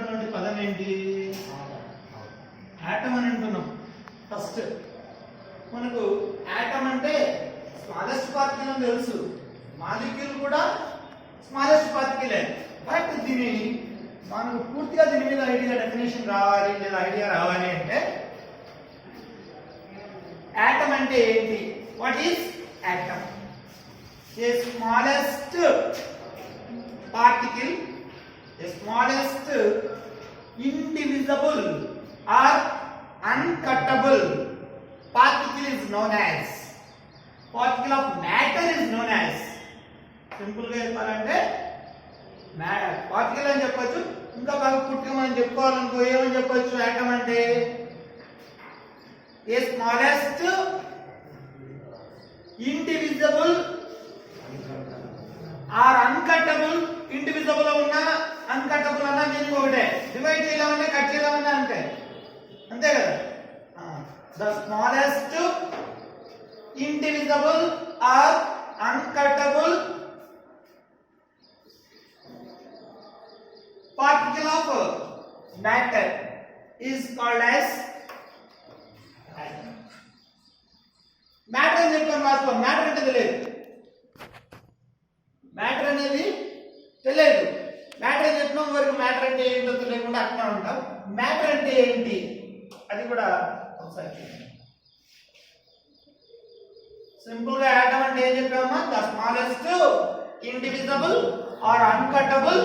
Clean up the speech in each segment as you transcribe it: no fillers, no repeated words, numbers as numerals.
ఉన్నటువంటి పదం ఏంటి? ఆటమ్ అని అంటున్నాం. ఫస్ట్ మనకు ఆటమ్ అంటే స్మాలెస్ట్ పార్టికల్ అని తెలుసు, మాలిక్యూల్ కూడా స్మాలెస్ట్ పార్టికలే. బట్ దీని మనకు పూర్తిగా దీని మీద డెఫినేషన్ రావాలి లేదా ఐడియా రావాలి అంటే ఆటమ్ అంటే ఏంటి? What is atom? A smallest particle, the smallest indivisible or uncuttable particle is known as, particle of matter is known as. Simple గా చెప్పాలంటే పార్టికల్ అని చెప్పొచ్చు. ఇంకా బాగా పూర్తిగా మనం చెప్పుకోవాలనుకో ఏమని చెప్పొచ్చు? ఆటమ్ అంటే a smallest indivisible or uncuttable. Indivisible ఉన్నా అన్కట్టబుల్ అన్నా మీనింగ్ ఒకటే. డివైడ్ చేయలేమన్నా కట్ చేయలేమన్నా అంతే, అంతే కదా. The smallest indivisible or uncuttable particle of matter is called as atom. Matter అని చెప్పాను రాసుకో. మ్యాటర్ అంటే తెలియదు, మ్యాటర్ అనేది తెలియదు. మ్యాటర్ అని చెప్పిన వరకు మ్యాటర్ అంటే ఏంటో తెలియకుండా అట్లా ఉంటాం. మ్యాటర్ అంటే ఏంటి అది కూడా ఒకసారి సింపుల్ గా ఆటమ్ అంటే ఏం చెప్పామా? The smallest indivisible or uncuttable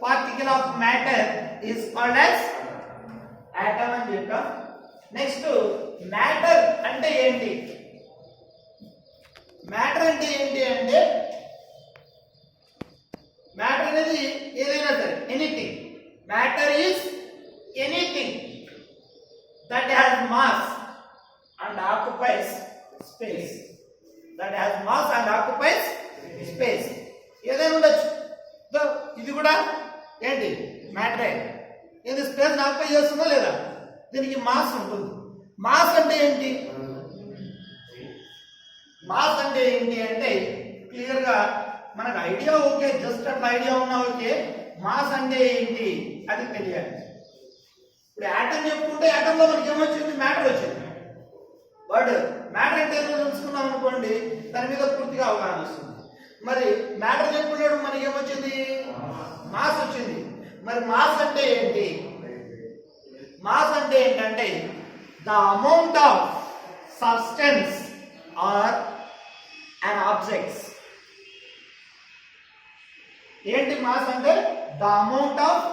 particle of matter is called as atom అని చెప్పాం. నెక్స్ట్ మ్యాటర్ అంటే ఏంటి? మ్యాటర్ అంటే ఏంటి అంటే మ్యాటర్ అనేది ఏదైనా సరే, anything. Matter is anything that has mass and occupies space. that has mass and occupies space. ఏదైనా ఉండొచ్చు. ఇది కూడా ఏంటి? మ్యాటరే. ఇది స్పేస్ ఆక్యుపై చేస్తుందా లేదా? దీనికి మాస్ ఉంటుంది. మాస్ అంటే ఏంటి? మాస్ అంటే ఏంటి అంటే క్లియర్ గా మనకు ఐడియా ఓకే, జస్ట్ అట్లా ఐడియా ఉన్నా ఓకే. మాస్ అంటే ఏంటి అది తెలియాలి. ఇప్పుడు యాటమ్ చెప్పుకుంటే యాటమ్ లో మనకి ఏమొచ్చింది? మ్యాటర్ వచ్చింది. బట్ మ్యాటర్ అంటే ఏదో తెలుసుకున్నాం అనుకోండి, దాని మీద పూర్తిగా అవగాహన వస్తుంది. మరి మ్యాటర్ చెప్పుకున్నాడు మనకి ఏమొచ్చింది? మాస్ వచ్చింది. మరి మాస్ అంటే ఏంటి? మాస్ అంటే ఏంటంటే the amount of substance or an objects. ఏంటి మాస్ అంటే? The amount of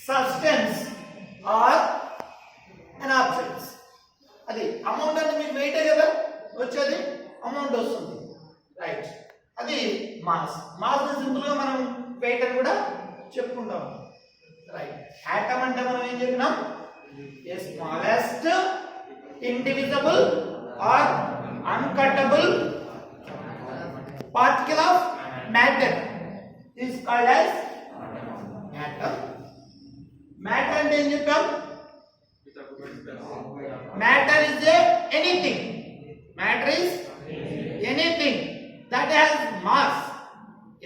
substance or an objects. అది అమౌంట్ అంటే మీకు వెయిటే కదా వచ్చేది, అమౌంట్ వస్తుంది, రైట్? అది మాస్. మాస్ సింపుల్ గా మనం వెయిట్ అని కూడా చెప్పుకుంటాం, రైట్? ఆటమ్ అంటే మనం ఏం చెప్పినాం? A smallest indivisible or uncuttable particle of matter is called as atom. Matter అంటే ఏం చెప్పాం? Matter is anything. Matter is anything that has mass.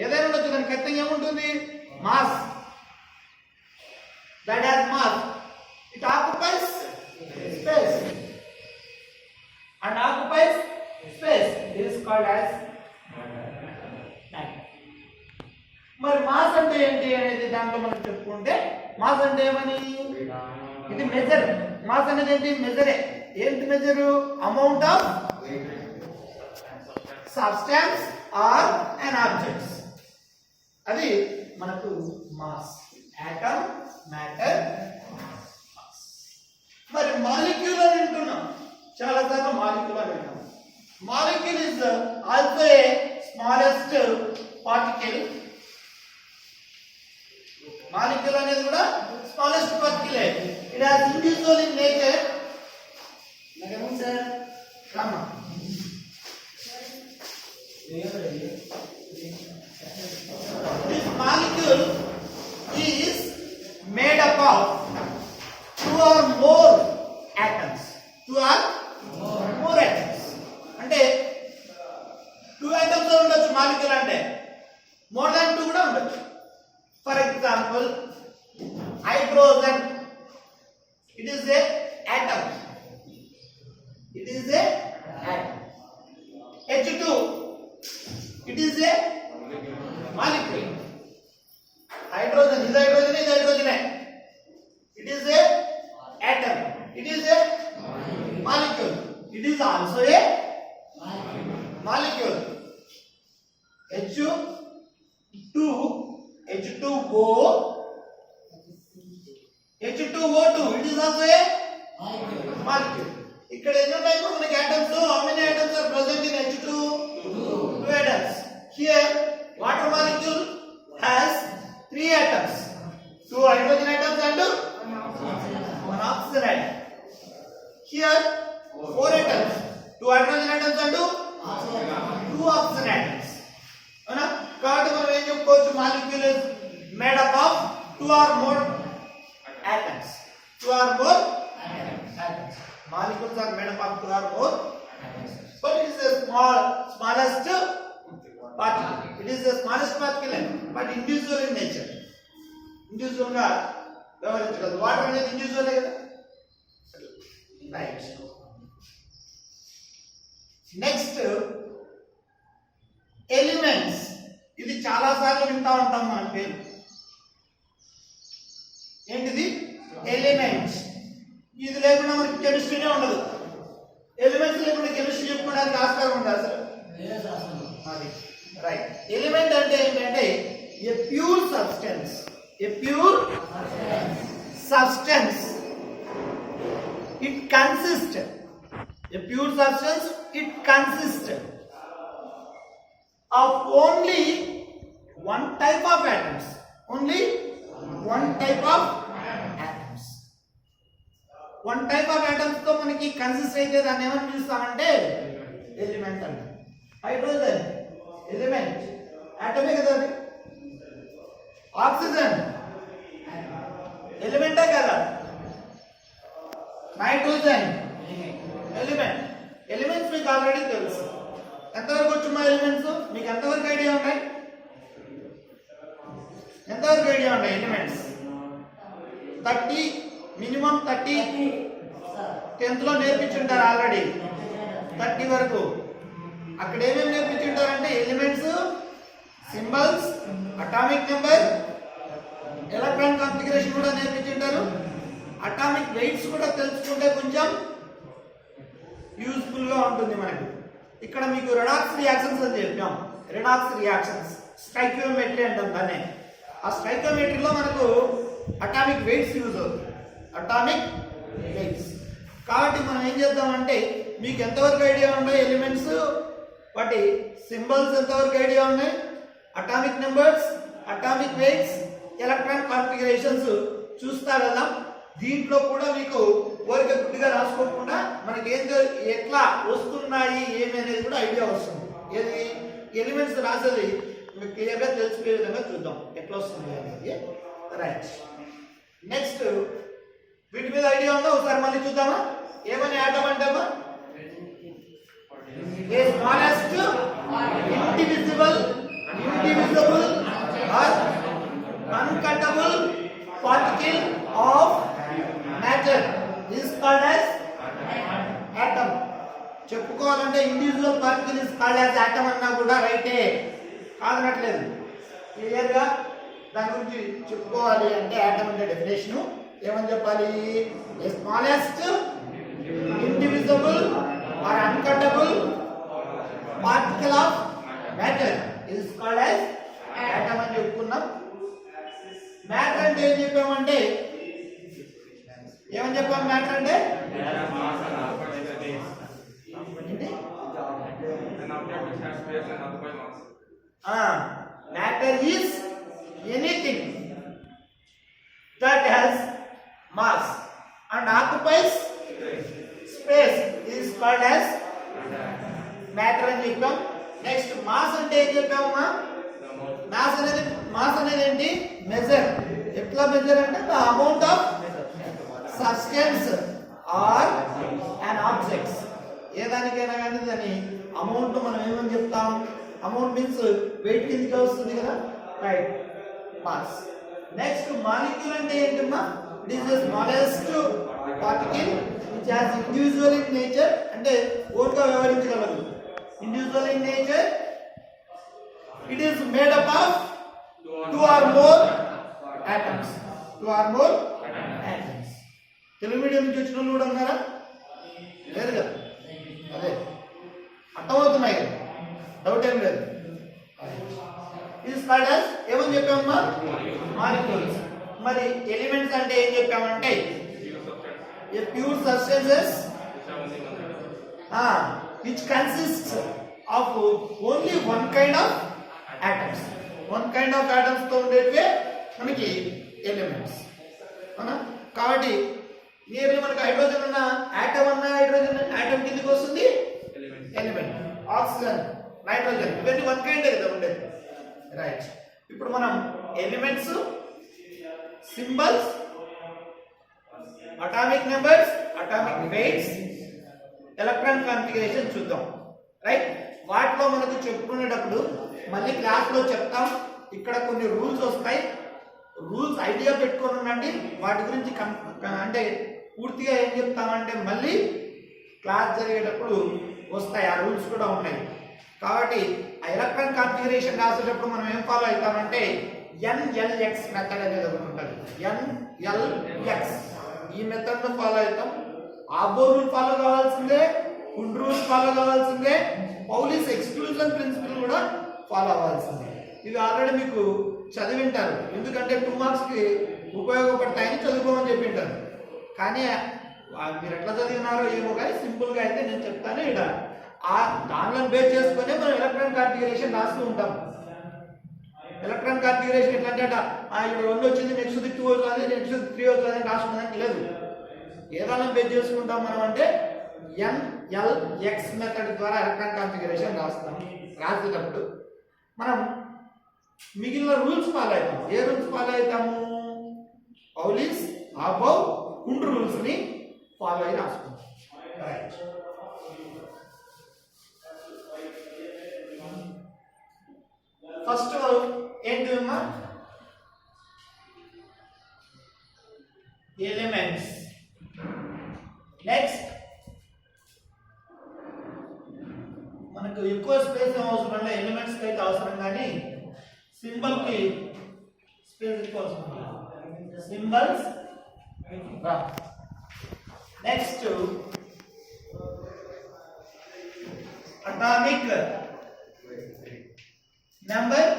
ఏదైనా ఉండొచ్చు, దానికి ఖచ్చితంగా ఏముంటుంది? Mass. that has mass. it occupies space and occupies space is called as matter. మరి mass అంటే ఏంటి అనేది దాంట్లో మనం చెప్పుకుంటే, మాస్ అంటే ఏమని? ఇది మెజర్. మాస్ అనేది ఏంటి? మెజరే. ఏంటి measure? Amount of substance or an objects. అది మనకు మాస్. Atom, matter, mass. మరి మాలిక్యూల్ అని వింటున్నాం చాలా సార్లు. మాలిక్యూల్ అని వింటాం. Molecule is also a smallest particle. Molecule అనేది కూడా smallest particle. It has individual in nature. నగరం సార్ రామా this molecule is made up of two or more atoms. Two or more atoms. అంటే two atoms ఉండొచ్చు molecule అంటే, more than 2 కూడా ఉండొచ్చు. For example hydrogen, it is a atom. It is a atom. H2, it is a molecule. Hydrogen is hydrogen. It is a atom. It is a molecule. It is also a molecule. H2O, H2O2, it is also a molecule. ఇక్కడ ఎన్ని ఉన్నాయి మనకి atoms? How many atoms are present in H2? Two atoms. Here water molecule has 3 atoms. 2 hydrogen atoms and 1 oxygen atom. Here 4 atoms. 2 hydrogen atoms and 2 oxygen atoms. Ana కాబట్టి మనం ఏం చెప్పుకోవచ్చు? molecule is made up of 2 or more atoms. 2 or more atoms. Molecules are made up of 2 or more atoms. But it is the smallest particle. It is the smallest particle, but individual in nature. Individual గా వ్యవహరించగలదు. Water అనేది individual కదా. Right. Next elements. ఇది చాలా సార్లు వింటా ఉంటాం మన పేరు. ఏంటిది? ఎలిమెంట్స్. ఇది లేకుండా మనకి కెమిస్ట్రీనే ఉండదు. ఎలిమెంట్స్ లేకుండా కెమిస్ట్రీ చెప్పుకోవడానికి ఆస్కారం ఉండదు అసలు. రైట్. ఎలిమెంట్ అంటే ఏంటంటే ఏ pure substance. A pure substance. It consists. A pure substance. It consists of only one type of atoms. Only one type of atoms. One type of atoms తో మనకి consist అయితే దాన్ని ఏమని పిలుస్తామంటే ఎలిమెంట్ అంటాం. Hydrogen element, ఆటమే కదా అది. Oxygen ఎలిమెంటే కదా. Nitrogen element. Elements మీకు ఆల్రెడీ తెలుసు. ఎంతవరకు వచ్చుమా ఎలిమెంట్స్? మీకు ఎంతవరకు ఐడియా ఉన్నాయి? ఎంతవరకు ఐడియా ఉన్నాయి ఎలిమెంట్స్? 30, మినిమం 30 10th లో నేర్పించుంటారు ఆల్రెడీ. 30 వరకు అక్కడ ఏమేమి నేర్పించుంటారంటే elements, symbols, atomic number, electron configuration కూడా నేర్పించుంటారు. అటామిక్ వెయిట్స్ కూడా తెలుసుకుంటే కొంచెం యూస్ఫుల్ గా ఉంటుంది మనకు. ఇక్కడ మీకు రెడాక్స్ రియాక్షన్స్ అని చెప్పాం. రెడాక్స్ రియాక్షన్స్ స్టైకియోమెట్రీ అంటాం దాన్ని. ఆ స్టైకియోమెట్రీలో మనకు అటామిక్ వెయిట్స్ యూజ్ అవుతుంది. Atomic weights. కాబట్టి మనం ఏం చేద్దామంటే మీకు ఎంతవరకు ఐడియా ఉన్నాయి ఎలిమెంట్స్, వాటి సింబల్స్ ఎంతవరకు ఐడియా ఉన్నాయి, atomic numbers, atomic weights, electron configurations చూస్తా వెళ్దాం. దీంట్లో కూడా మీకు ఓరిక గుడ్డిగా రాసుకోకుండా మనకి ఎట్లా వస్తున్నాయి ఏమి అనేది కూడా ఐడియా వస్తుంది. ఏది ఎలిమెంట్స్ రాసేది మీకు క్లియర్గా తెలిసిపోయే విధంగా చూద్దాం ఎట్లా వస్తుంది అనేది. రైట్. నెక్స్ట్ వీటి మీద ఐడియా ఉందా? ఒకసారి మళ్ళీ చూద్దామా. ఏమని ఆటం అంటామా? A smallest indivisible or uncuttable particle of matter is called as atom. చెప్పుకోవాలంటే individual particle is called as atom అన్నా కూడా రైటే, కాదనట్లేదు. క్లియర్ గా దాని గురించి చెప్పుకోవాలి అంటే ఆటమ్ అంటే డెఫినేషన్ ఏమని చెప్పాలి? A smallest indivisible or uncuttable particle of matter is called as atom అని చెప్పుకున్నాం. మ్యాటర్ అంటే ఏం చెప్పామంటే ఏమని చెప్పాం? మ్యాటర్ అంటే matter is anything that has mass and occupies space is called as matter అని చెప్పాం. నెక్స్ట్ మాస్ అంటే ఏం చెప్పామమ్మా? మాస్ అనేది ఏంటి? మెజర్. ఎట్లా మెజర్ అంటే the amount of substance or an objects. ఏదానికైనా కానీ దాని అమౌంట్ మనం ఏమని చెప్తాం? అమౌంట్ మీన్స్ వెయిట్ కిందకే వస్తుంది కదా. రైట్. మాస్. నెక్స్ట్ మాలిక్యూల్ అంటే ఏంటమ్మా? It is the smallest particle which has individual in nature, అంటే ఓన్ గా వ్యవహరించగలదు. Individual in nature, it is made up of 2 or more atoms. 2 or more atoms. Telugu medium నుంచి వచ్చిన వాళ్ళు కూడా ఉన్నారా? లేదు కదా? అదే అర్థమవుతున్నాయి కదా, డౌట్ ఏం లేదు. ఇది స్టార్టర్స్ ఏమని చెప్పామమ్మా? మాలిక్యూల్స్. మరి ఎలిమెంట్స్ అంటే ఏం చెప్పామంటే a pure substances which consists of only one kind of atoms. one kind of atoms తో ఉండేవే మనకి ఎలిమెంట్స్. అవునా? కాబట్టి నియర్లీ మనకి హైడ్రోజన్ ఉన్న ఆటమ్ అన్న హైడ్రోజన్ ఆటమ్ కిందకి వస్తుంది ఎలిమెంట్. ఆక్సిజన్, నైట్రోజన్ ఇవన్నీ వన్ కైండే కదా ఉండేది. రైట్. ఇప్పుడు మనం elements, symbols, atomic numbers, atomic weights, electron configuration చూద్దాం. రైట్. వాటిలో మనకు చెప్పుకునేటప్పుడు మళ్ళీ క్లాస్ లో చెప్తాం. ఇక్కడ కొన్ని రూల్స్ వస్తాయి. రూల్స్ ఐడియా పెట్టుకొని ఉండండి. వాటి గురించి అంటే పూర్తిగా ఏం చెప్తామంటే మళ్ళీ క్లాస్ జరిగేటప్పుడు వస్తాయి. ఆ రూల్స్ కూడా ఉన్నాయి. కాబట్టి ఆ ఎలక్ట్రాన్ కాన్ఫిగరేషన్ రాసేటప్పుడు మనం ఏం ఫాలో అవుతామంటే NLX మెథడ్ అనేది ఒకటి ఉంటుంది. NLX ఈ మెథడ్ ను ఫాలో అవుతాం. ఆబో రూల్ ఫాలో కావాల్సిందే, కుండ్ రూల్ ఫాలో కావాల్సిందే, పౌలీస్ ఎక్స్క్లూజన్ ప్రిన్సిపల్ కూడా ఫాలో అవ్వాల్సిందే. ఇవి ఆల్రెడీ మీకు చదివింటారు, ఎందుకంటే 2 మార్క్స్ కి ఉపయోగపడతాయని చదువుకోమని చెప్పింటారు. కానీ మీరు ఎట్లా చదివినారో ఏమో కానీ సింపుల్ గా అయితే నేను చెప్తాను. ఇక్కడ ఆ దానిలో బేస్ చేసుకునే మనం ఎలక్ట్రాన్ కాన్ఫిగరేషన్ రాస్తూ ఉంటాం. ఎలక్ట్రాన్ కాన్ఫిగరేషన్ ఎట్లా అంటే ఇక్కడ 1 వచ్చింది, నెక్స్ట్ 2 అవుతుంది, నెక్స్ట్ 3 అవుతుంది అని రాసుకున్నానికి లేదు. ఏదైనా బేస్ చేసుకుంటాం మనం అంటే NLX మెథడ్ ద్వారా ఎలక్ట్రాన్ కాన్ఫిగరేషన్ రాస్తాం. రాసేటప్పుడు మనం మిగిలిన రూల్స్ ఫాలో అవుతాం. ఏ రూల్స్ ఫాలో అవుతాము? పౌలీస్, ఆబో, కుండ్ రూల్స్ ని ఫాలో అయి రాసుకుంటాం. రైట్. ఫస్ట్ ఏంటి అమ్మా? ఎలిమెంట్స్. నెక్స్ట్ మనకు ఎక్కువ స్పేస్ అవసరం లేదు, ఎలిమెంట్స్ కి అయితే అవసరం, కానీ సింబల్ కి స్పేస్ ఎక్కువ అవసరం. Symbols. Next atomic number,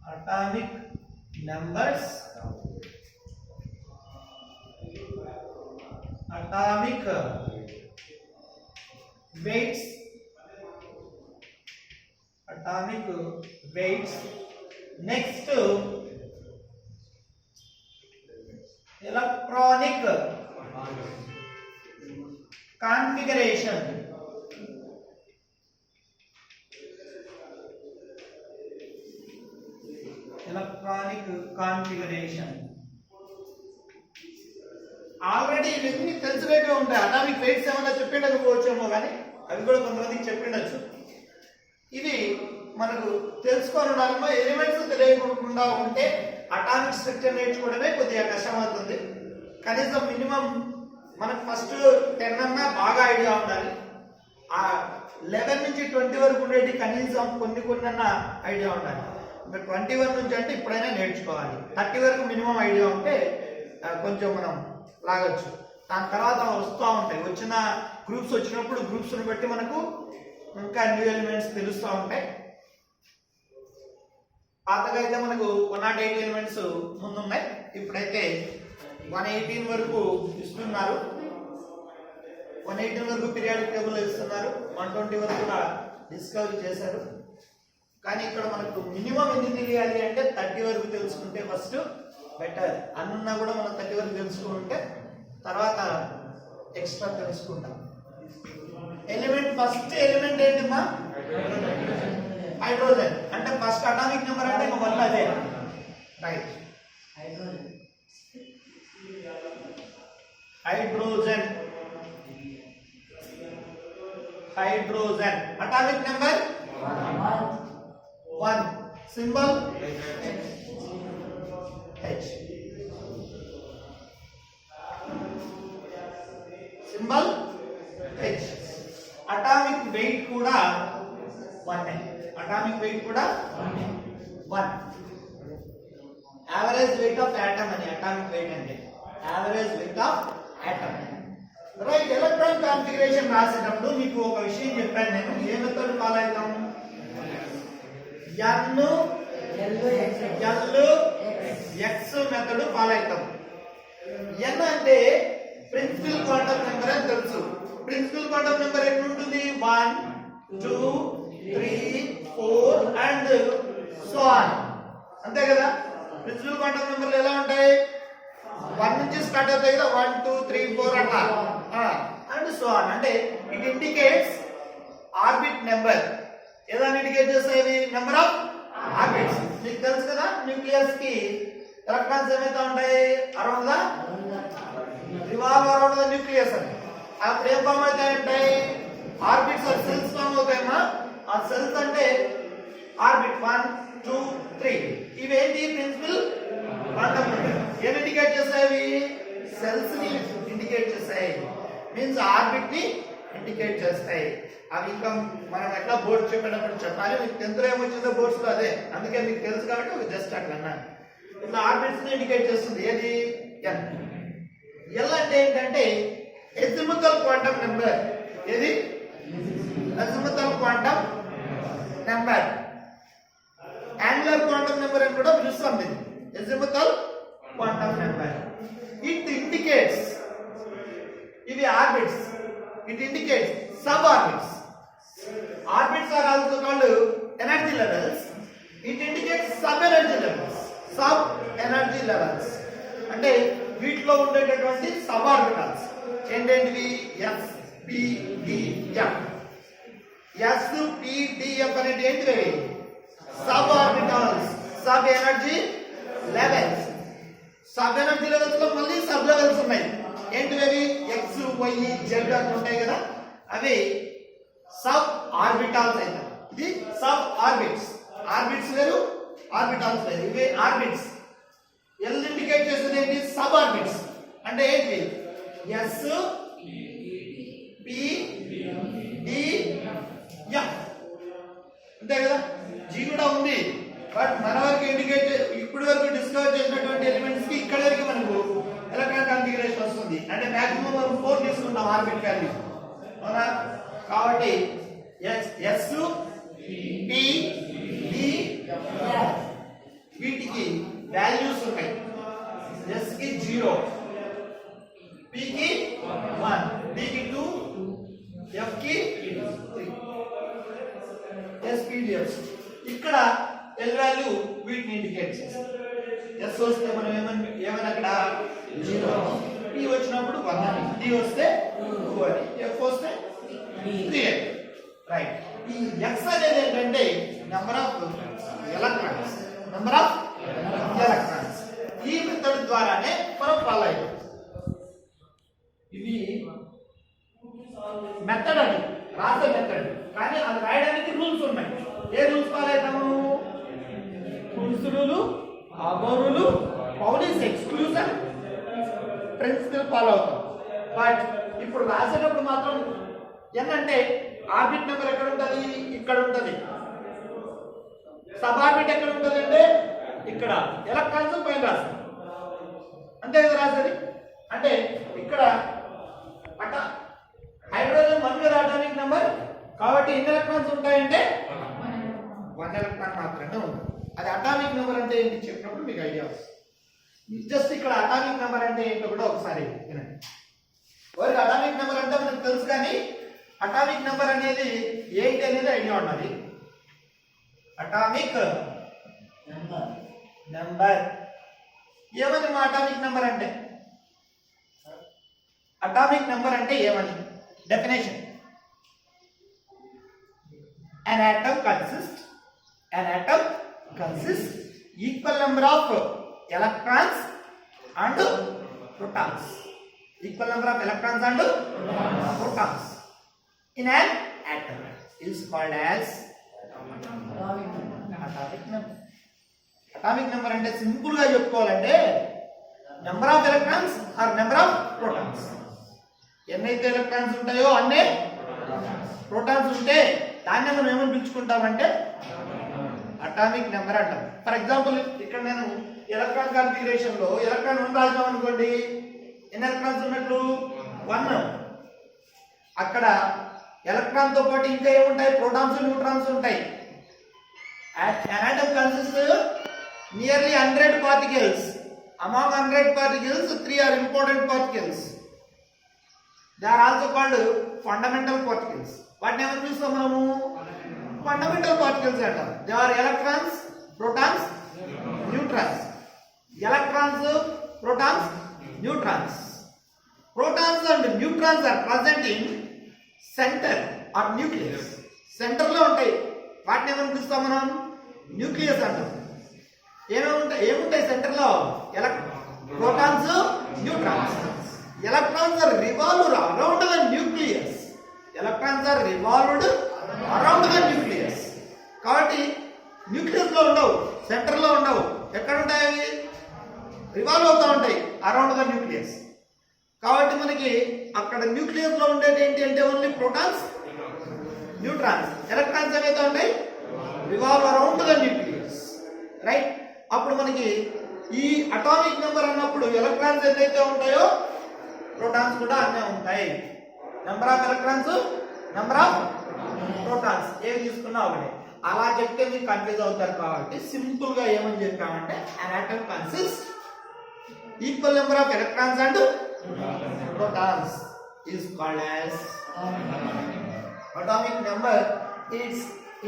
atomic numbers, atomic weights, atomic weights. Next electronic configuration. Electronic configuration already ఇవన్నీ తెలిసినట్టే ఉంటాయి. అటామిక్ వెయిట్స్ ఏమన్నా చెప్పిండకపోవచ్చేమో కానీ అవి కూడా కొంతమందికి చెప్పిండొచ్చు. ఇది మనకు తెలుసుకొని ఉండాలి. ఎలిమెంట్స్ తెలియకుండా ఉంటే అటామిక్ స్ట్రక్చర్ నేర్చుకోవడమే కొద్దిగా కష్టమవుతుంది. కనీసం మినిమం మనకు ఫస్ట్ 10 అన్నా బాగా ఐడియా ఉండాలి. ఆ 11 నుంచి 20 వరకు ఉండేది కనీసం కొన్ని అన్నా ఐడియా ఉండాలి. ఇంకా 21 నుంచి అంటే ఇప్పుడైనా నేర్చుకోవాలి. 30 వరకు మినిమం ఐడియా ఉంటే కొంచెం మనం లాగొచ్చు. దాని తర్వాత వస్తూ ఉంటాయి. వచ్చిన గ్రూప్స్ వచ్చినప్పుడు గ్రూప్స్ని బట్టి మనకు ఇంకా న్యూ ఎలిమెంట్స్ తెలుస్తూ ఉంటాయి. పాతగా అయితే మనకు 108 ఎలిమెంట్స్ ముందున్నాయి. ఇప్పుడైతే 118 వరకు ఇస్తున్నారు. 118 వరకు పీరియాడిక్ టేబుల్ ఇస్తున్నారు. 120 వరకు కూడా డిస్కవరీ చేశారు. కానీ ఇక్కడ మనకు మినిమం ఎన్ని తెలియాలి అంటే 30 వరకు తెలుసుకుంటే ఫస్ట్ బెటర్. అన్నున్నా కూడా మనం 30 వరకు తెలుసుకుంటే తర్వాత ఎక్స్ట్రా తెలుసుకుంటాం. ఎలిమెంట్ ఫస్ట్ ఎలిమెంట్ ఏంటమ్మా? హైడ్రోజన్. అంటే ఫస్ట్ అటామిక్ నెంబర్ అంటే ఇంకా 1 అదే. Right. Hydrogen. Hydrogen atomic number 1. symbol H, symbol H. Atomic weight కూడా 1. Atomic weight కూడా 1. Average weight of atom అని atomic weight అంటే average weight of atom. Right, electron configuration రాసేటప్పుడు మీకు ఒక విషయం చెప్పాను నేను. ఏ మెథడ్ ఫాలో అవుతాం? X మెథడ్ ఫాలో అవుతాం. N అంటే ప్రిన్సిపల్ క్వాంటం నెంబర్ అని తెలుసు. ప్రిన్సిపల్ క్వాంటం నెంబర్ ఎట్లా ఉంటుంది? 1 2 3 4 అండ్ సో ఆన్, అంతే కదా. ప్రిన్సిపల్ క్వాంటం నెంబర్లు ఎలా ఉంటాయి? 1 నుంచి స్టార్ట్ అవుతాయి కదా, 1 2 3 4 అట్లా అండ్ సో ఆన్. అంటే ఇట్ ఇండికేట్స్ ఆర్బిట్ నెంబర్. ఏదాన్ని ఇండికేట్ చేస్తాయి? Number of orbits. మీకు తెలుసు కదా, న్యూక్లియస్ కి ఎలక్ట్రాన్స్ ఏమైతే ఉంటాయి? Around the revolve around the nucleus అని. అప్పుడు ఏం ఫామ్ అవుతాయంటే ఆర్బిట్స్ ఆర్ సెల్స్ ఫామ్ అవుతాయమ్మా. ఆ సెల్స్ అంటే ఆర్బిట్ 1 2 3. ఇవేంటి? Principal quantum number. ఏం ఇండికేట్ చేస్తాయి? సెల్స్ ని ఇండికేట్ చేస్తాయి, మీన్స్ ఆర్బిట్ ని ఇండికేట్ చేస్తాయి. అవి ఇంకా మనం ఎట్లా బోర్డ్స్ చెప్పేటప్పుడు చెప్పాలి. మీకు 10th లో ఏమొచ్చిందో బోర్డ్స్ లో అదే, అందుకే మీకు తెలుసు కాబట్టి జస్ట్ అట్లా అన్నాను. ఇట్లా ఆర్బిట్స్ ని ఇండికేట్ చేస్తుంది. ఏది? N. L అంటే ఏంటంటే ఎజిముతల్ క్వాంటం నెంబర్. ఏది? Azimuthal quantum number. Angular quantum number అని కూడా పిలుస్తాం దీన్ని. Azimuthal quantum number. It indicates, ఇవి orbits, it indicates sub orbits. Orbits are also called energy levels. It indicates sub energy levels. Sub energy levels అంటే వీటిలో ఉండేటటువంటి sub orbitals ఏంటంటివి? S P D F. S P D F అనేది ఏంటివి? Sub orbitals, sub energy levels. Sub energy levels లో మళ్ళీ sub levels ఉన్నాయి. ఏంటివి? X Y Z అని ఉంటాయి కదా, అవి సబ్ ఆర్బిటల్స్ అయితే. ఇది సబ్ ఆర్బిట్స్. ఆర్బిట్స్ వేరు, ఆర్బిటల్స్ వేరు. ఇవి ఆర్బిట్స్. L ఇండికేట్ చేసేది ఏంటి? Sub orbits. అంటే ఏంటి? S P D F, అంతే కదా. G కూడా ఉంది, బట్ మన వరకు ఇండికేట్ ఇప్పటి వరకు డిస్కవర్ చేసినటువంటి ఎలిమెంట్స్ కి ఇక్కడ వరకు మనకు ఎలక్ట్రాన్ కాన్ఫిగరేషన్ వస్తుంది. అంటే మాక్సిమం మనం 4 తీసుకుంటాం ఆర్బిట్ వాల్యూ, అవునా? కాబట్టి S P D F వీటికి వాల్యూస్ ఉన్నాయి. S కి 0, P కి 1, D కి 2, F కి 3. S P D F. ఇక్కడ L వాల్యూ వీటిని ఇండికేట్ చేస్తుంది. S వస్తే మనం ఏమని అక్కడ 0, P వచ్చినప్పుడు 1 అని, D వస్తే 2 అని, F వస్తే 3 అని. రైట్. ఈ X అనేది ఏంటంటే number of electrons, number of electrons. ఈ మెథడ్ ద్వారానే మనం ఫాలో అయ్యాం. ఇది మెథడ్ అని రాసే మెథడ్, కానీ అది రాయడానికి రూల్స్ ఉన్నాయి. ఏ రూల్స్ ఫాలో అవుతాము? రూల్స్ రూలు, అబోరులు, పౌలీస్ ఎక్స్క్లూజన్ ప్రిన్సిపల్ ఫాలో అవుతాం. బట్ ఇప్పుడు రాసేటప్పుడు మాత్రం ఏంటంటే ఆర్బిట్ నెంబర్ ఎక్కడ ఉంటుంది? ఇక్కడ ఉంటుంది. సబ్ ఆర్బిట్ ఎక్కడ ఉంటుంది అంటే ఇక్కడ. ఎలక్ట్రాన్స్ పైన రాస్తాం, అంతే కదా రాసేది. అంటే ఇక్కడ హైడ్రోజన్ 1 కదా అటామిక్ నెంబర్, కాబట్టి ఎన్ని ఎలక్ట్రాన్స్ ఉంటాయంటే 1 ఎలక్ట్రాన్ మాత్రమే ఉంది. అది అటామిక్ నెంబర్ అంటే ఏంటి చెప్పినప్పుడు మీకు ఐడియా వస్తుంది. జస్ట్ ఇక్కడ అటామిక్ నెంబర్ అంటే ఏంటో కూడా ఒకసారి వినండి. వారికి అటామిక్ నెంబర్ అంటే మనకు తెలుసు, కానీ అటామిక్ నెంబర్ అనేది ఏంటి అనేది ఐడియా ఉన్నది. అటామిక్ నెంబర్ ఏమని? మా అటామిక్ నెంబర్ అంటే, అటామిక్ నెంబర్ అంటే ఏమని? Definition: an atom consists equal number of electrons and protons. Equal number of electrons and protons in an atom is called as atomic number. Atomic number అంటే simple గా చెప్పుకోవాలంటే number of electrons or number of protons. ఎన్నైతే electrons ఉంటాయో అన్నే protons ఉంటే దాన్ని మనం ఏమని పిలుచుకుంటామంటే అటామిక్ నెంబర్ అంటాం. ఫర్ ఎగ్జాంపుల్ ఇక్కడ నేను ఎలక్ట్రాన్ కాన్ఫిగరేషన్ లో ఎలక్ట్రాన్ 1 రాద్దాం అనుకోండి, ఎన్ని ఎలక్ట్రాన్స్ ఉన్నట్లు 1. అక్కడ ఎలక్ట్రాన్ తో పాటు ఇంకా ఏముంటాయి, ప్రోటాన్స్ న్యూట్రాన్స్ ఉంటాయి. An atom consists nearly 100 particles. Among 100 particles, 3 are important particles. They are also called fundamental particles. What name is మనము fundamental particles అంటాం. They are electrons, protons, neutrons. Electrons, protons, neutrons. Protons and neutrons are present in center or nucleus. Center లో ఉంటాయి. వాటిని ఏమని పిలుస్తాం మనం, nucleus అంటాం. ఏముంటాయి సెంటర్ లో, protons, neutrons. Electrons are revolved around the nucleus. Electrons are revolved around the nucleus. కాబట్టి న్యూక్లియస్ లో ఉండవు, సెంటర్ లో ఉండవు. ఎక్కడ ఉంటాయి అవి, రివాల్వ్ అవుతూ ఉంటాయి అరౌండ్ ద న్యూక్లియస్. కాబట్టి మనకి అక్కడ న్యూక్లియస్ లో ఉండేది ఏంటి అంటే ఓన్లీ ప్రోటాన్స్, న్యూట్రాన్స్. ఎలక్ట్రాన్స్ ఏవైతే ఉంటాయి revolve around the nucleus, right. అప్పుడు మనకి ఈ అటామిక్ నెంబర్ అన్నప్పుడు ఎలక్ట్రాన్స్ ఏదైతే ఉంటాయో ప్రోటాన్స్ కూడా అన్నీ ఉంటాయి. Number of electrons, number of protons ఏవి తీసుకున్నా ఒకటే. అలా చెప్తే మీరు కన్ఫ్యూజ్ అవుతారు కాబట్టి సింపుల్ గా ఏమని చెప్పామంటే an atom consists equal number of electrons and protons is called as atomic number. It's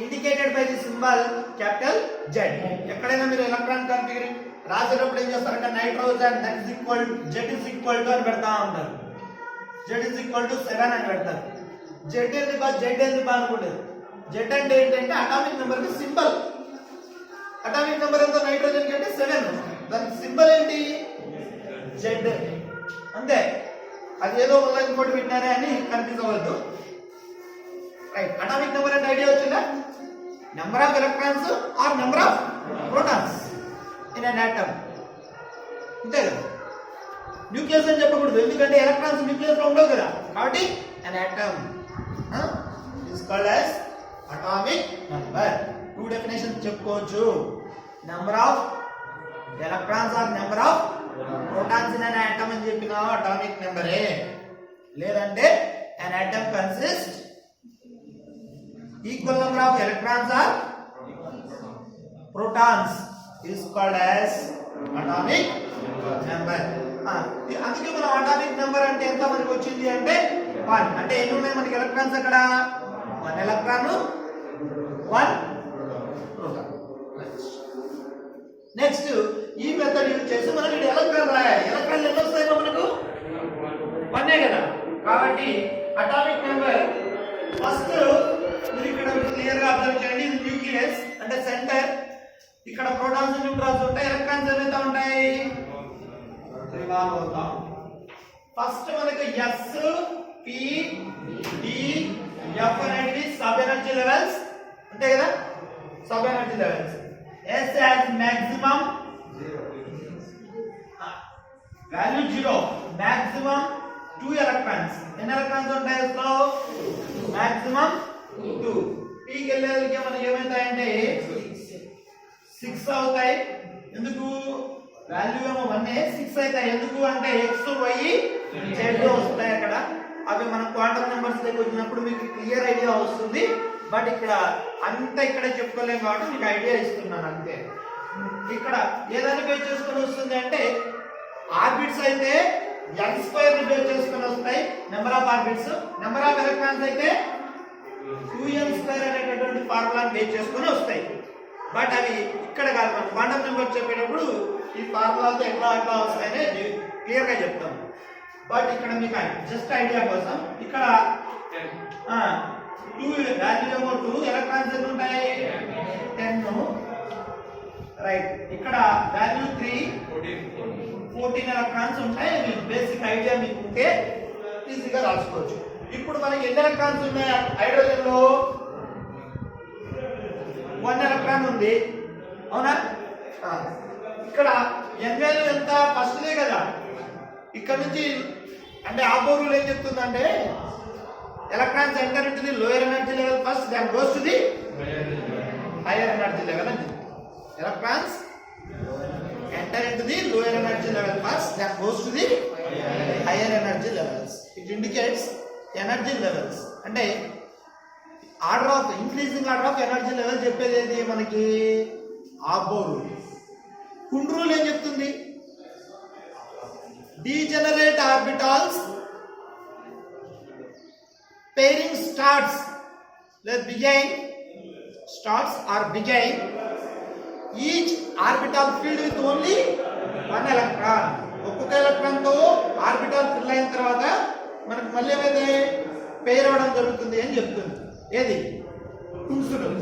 indicated by the symbol capital Z. ఎక్కడైనా మీరు ఎలక్ట్రాన్ కాన్ఫిగరేషన్ రాసేటప్పుడు ఏం చేస్తారంటే nitrogen that is equal Z is equal to అని పెడతా ఉంటారు. Z is equal to 7 అని పెడతారు. Z ఎందుకు అనుకుంటారు. Z అంటే ఏంటంటే అటామిక్ నెంబర్ కి సింబల్. అటామిక్ నెంబర్ ఎంత నైట్రోజన్ కంటే 7. దాని సింబల్ ఏంటి, Z. అంతే. అది ఏదో మళ్ళీ ఇంకోటి పెట్టినారే అని కన్ఫ్యూజ్ అవ్వద్దు, రైట్. అటామిక్ నెంబర్ అంటే ఐడియా వచ్చిందా, number of electrons or number of protons in an atom. అంతే కదా. న్యూక్లియస్ అని చెప్పకూడదు, ఎందుకంటే ఎలక్ట్రాన్స్ న్యూక్లియస్ లో ఉండవు కదా. కాబట్టి an atom is called as atomic number. 2 definitions చెప్పుకోవచ్చు. Number of electrons or number of protons in an atom అని చెప్పినా అటామిక్ నెంబరే. లేదంటే an atom consists equal number of electrons or protons is called as atomic number. అందుకే మనం atomic number అంటే ఎంత మనకి వచ్చింది అంటే 1. అంటే ఎన్ని ఉన్నాయి మనకి ఎలక్ట్రాన్స్ అక్కడ, 1 ఎలక్ట్రాన్ 1 ప్రోటాన్. నెక్స్ట్ ఈ మెథడ్ యూజ్ చేసి మనం ఇక్కడ ఎలక్ట్రాన్ రాయాలి. ఎలక్ట్రాన్ ఎన్ని వస్తాయి మనకు, 1 కదా. కాబట్టి అటామిక్ నెంబర్ ఫస్ట్ మీరు ఇక్కడ క్లియర్ గా అబ్జర్వ్ చేయండి. ఇది న్యూక్లియస్ అంటే సెంటర్. ఇక్కడ ప్రోటాన్స్, న్యూట్రాన్స్ ఉంటాయి. ఎలక్ట్రాన్స్ ఏమైతే ఉంటాయి, రివాల్వ్ అవుతా ఉంటాయి. ఫస్ట్ మనకు S, P, D, F అనేది సబ్ ఎనర్జీ లెవెల్స్ అంతే కదా. Sub energy levels. S has maximum value 0, maximum 2 electrons. ఎన్ని ఎలక్ట్రాన్స్ ఉంటాయి S లో, maximum 2. P కి వెళ్ళేసరికి మనకి ఏమవుతాయంటే 6 అవుతాయి. ఎందుకు, వాల్యూ ఏమో 1, 6 అవుతాయి. ఎందుకు అంటే X, Y, Z వస్తాయి అక్కడ. అవి మనం క్వాంటమ్ నెంబర్స్ దగ్గర వచ్చినప్పుడు మీకు క్లియర్ ఐడియా వస్తుంది. బట్ ఇక్కడ అంతా ఇక్కడే చెప్పుకోలేం కాబట్టి మీకు ఐడియా ఇస్తున్నాను అంతే. ఇక్కడ ఏదైనా బేస్ చేసుకొని వస్తుంది అంటే ఆర్బిట్స్ అయితే n² ని బేస్ చేసుకొని వస్తాయి number of orbits. Number of electrons అయితే 2n² అనేటటువంటి ఫార్ములాని బేస్ చేసుకొని వస్తాయి. బట్ అవి ఇక్కడ కాదు, మనం క్వాంటమ్ నెంబర్ చెప్పేటప్పుడు ఈ ఫార్ములాతో ఎట్లా వస్తాయని క్లియర్ గా చెప్తాం. బట్ ఇక్కడ మీకు జస్ట్ ఐడియా కోసం ఇక్కడ 2 వాల్యూ ఏమో 2, ఎలక్ట్రాన్స్ ఎన్ని ఉంటాయి 10, రైట్. ఇక్కడ వాల్యూ 3, 14 ఎలక్ట్రాన్స్ ఉంటాయి. మీకు బేసిక్ ఐడియా మీకు ఉంటే ఈజీగా రాసుకోవచ్చు. ఇప్పుడు మనకి ఎన్ని ఎలక్ట్రాన్స్ ఉన్నాయి హైడ్రోజన్ లో, 1 ఎలక్ట్రాన్ ఉంది అవునా. ఇక్కడ n వాల్యూ ఎంత ఫస్ట్దే కదా, ఇక్కడ నుంచి అంటే ఆబో రూల్ ఏం చెప్తుందంటే electrons enter into the lower energy level first then goes to the higher energy level అని. Electrons enter into the lower energy level first then goes to the higher energy levels. It indicates energy levels అంటే order of increasing order of energy level చెప్పేది ఏంటి మనకి ఆబో rule. Kund rule ఏం చెప్తుంది degenerate orbitals pairing starts or begin each orbital filled with only one electron. ఒక్కొక్క electron తో orbital fill అయిన తర్వాత మనకు మళ్ళీ ఏమైతే పేర్ అవడం జరుగుతుంది అని చెప్తుంది. ఏది కుండ్స్ రూల్.